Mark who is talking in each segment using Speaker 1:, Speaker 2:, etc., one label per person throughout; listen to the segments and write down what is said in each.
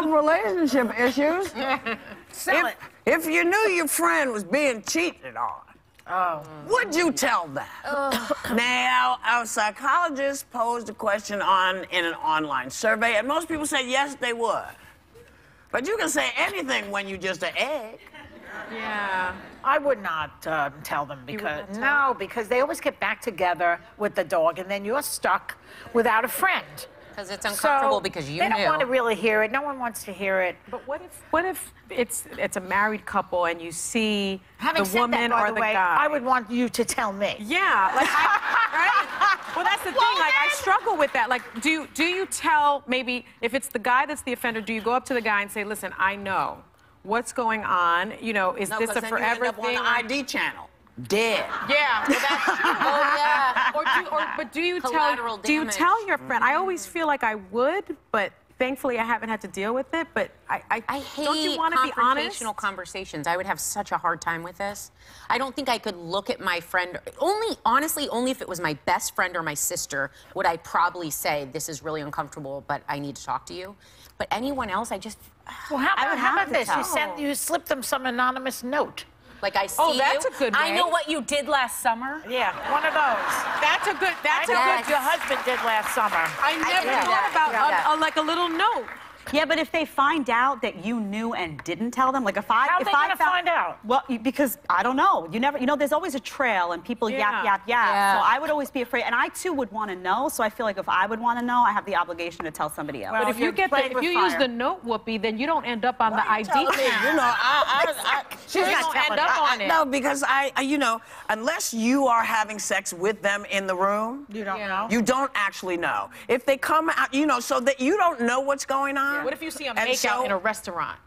Speaker 1: enough relationship issues. If you knew your friend was being cheated on, would you tell them? Now, our psychologist posed a question in an online survey, and most people said yes, they would. But you can say anything when you're just an egg.
Speaker 2: Yeah.
Speaker 3: I would not tell them because they always get back together with the dog, and then you're stuck without a friend.
Speaker 4: Because it's uncomfortable because you
Speaker 3: They don't
Speaker 4: knew.
Speaker 3: want to really hear it. No one wants to hear it.
Speaker 2: But what if it's a married couple and you see
Speaker 3: Having
Speaker 2: the
Speaker 3: said
Speaker 2: woman
Speaker 3: that, by
Speaker 2: or
Speaker 3: the
Speaker 2: the
Speaker 3: way,
Speaker 2: guy?
Speaker 3: I would want you to tell me.
Speaker 2: Yeah, like right? Well, that's the thing. Like, I struggle with that. Like, do you tell, maybe if it's the guy that's the offender, do you go up to the guy and say, "Listen, I know what's going on. You know, is this a forever
Speaker 1: you end up
Speaker 2: thing?"
Speaker 1: on the ID channel, dead.
Speaker 2: Yeah, well, that's but do you tell your friend? I always feel like I would, but thankfully I haven't had to deal with it. But I
Speaker 4: hate
Speaker 2: don't you want to be honest?
Speaker 4: confrontational conversations. I would have such a hard time with this. I don't think I could look at my friend, honestly, only if it was my best friend or my sister would I probably say, this is really uncomfortable, but I need to talk to you. But anyone else, I just...
Speaker 3: Well, how about this?
Speaker 4: tell.
Speaker 3: You slip them some anonymous note.
Speaker 4: Like, I see
Speaker 2: that's
Speaker 4: you.
Speaker 2: a good
Speaker 4: I
Speaker 2: way.
Speaker 4: know what you did last summer.
Speaker 3: Yeah, one of those.
Speaker 2: That's a good.
Speaker 3: I know what your husband did last summer.
Speaker 2: I never thought about like a little note.
Speaker 5: Yeah, but if they find out that you knew and didn't tell them, like if I
Speaker 3: How are they gonna find out?
Speaker 5: Well, because I don't know. You never, there's always a trail and people yap.
Speaker 4: Yeah.
Speaker 5: So I would always be afraid, and I too would want to know. So I feel like if I would want to know, I have the obligation to tell somebody else.
Speaker 3: Well,
Speaker 2: But if you use the note whoopee, then you don't end up on the ID
Speaker 1: Telling me,
Speaker 2: channel.
Speaker 1: you know,
Speaker 3: She's
Speaker 2: You
Speaker 3: not
Speaker 2: don't
Speaker 3: telling
Speaker 2: end up on it.
Speaker 1: No, because unless you are having sex with them in the room,
Speaker 3: You don't know?
Speaker 1: you don't actually know. If they come out, so that you don't know what's going on.
Speaker 2: What if you see a
Speaker 1: And
Speaker 2: makeout
Speaker 1: so-
Speaker 2: in a restaurant?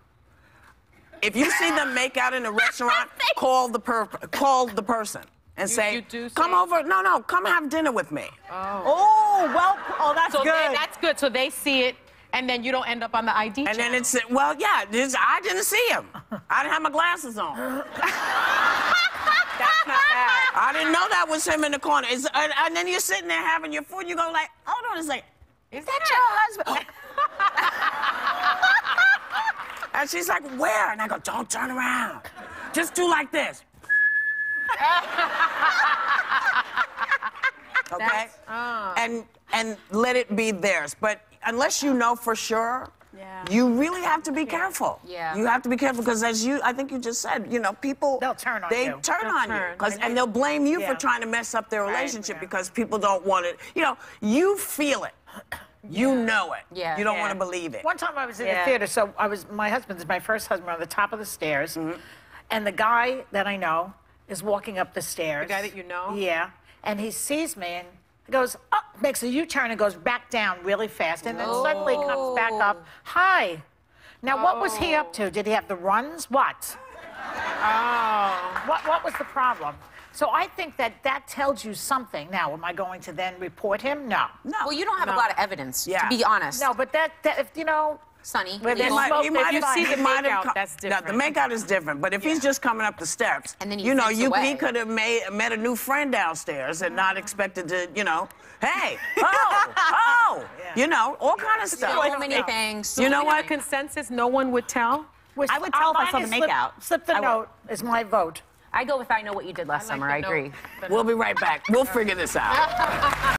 Speaker 1: If you see them make out in a restaurant, call the person and say,
Speaker 2: you do say-
Speaker 1: come over. No, come have dinner with me.
Speaker 5: That's
Speaker 2: So
Speaker 5: good.
Speaker 2: that's good. So they see it, and then you don't end up on the ID
Speaker 1: And
Speaker 2: channel.
Speaker 1: then it's, I didn't see him. I didn't have my glasses on.
Speaker 2: That's not bad.
Speaker 1: I didn't know that was him in the corner. And then you're sitting there having your food, you go like, hold on a second. Is that your husband? And she's like, where? And I go, don't turn around. Just do like this. Okay? And let it be theirs. But unless you know for sure, you really have to be careful.
Speaker 4: Yeah.
Speaker 1: You have to be careful because I think you just said, people...
Speaker 3: They'll turn on
Speaker 1: they
Speaker 3: you.
Speaker 1: turn on you. And they'll blame you for trying to mess up their relationship because people don't want it. You feel it. You know it.
Speaker 4: Yeah.
Speaker 1: You don't want to believe it.
Speaker 3: One time I was in the theater, so my husband's my first husband on the top of the stairs, and the guy that I know is walking up the stairs.
Speaker 2: The guy that you know?
Speaker 3: Yeah. And he sees me and he goes up, makes a U-turn and goes back down really fast, and then suddenly comes back up. Hi. Now, what was he up to? Did he have the runs? What? What was the problem? So I think that tells you something. Now, am I going to then report him? No.
Speaker 1: No.
Speaker 4: Well, you don't have a lot of evidence,
Speaker 1: Yeah.
Speaker 4: to be honest.
Speaker 3: No, but that if
Speaker 4: Sonny,
Speaker 3: Well,
Speaker 4: legal.
Speaker 3: then
Speaker 1: He might
Speaker 2: you
Speaker 1: have-
Speaker 2: see
Speaker 1: he
Speaker 2: the
Speaker 1: might have
Speaker 2: makeout, that's different.
Speaker 1: No, the makeout is different. But if he's just coming up the steps,
Speaker 4: And then he
Speaker 1: he
Speaker 4: away.
Speaker 1: could have met a new friend downstairs and not expected to, hey, all kind of stuff.
Speaker 4: So many things.
Speaker 1: You know
Speaker 2: What
Speaker 1: what?
Speaker 2: consensus? No one would tell.
Speaker 5: I would tell if I saw the makeout.
Speaker 3: Slip the note is my vote.
Speaker 4: I go with I know what you did last summer. I agree.
Speaker 1: We'll be right back. We'll figure this out.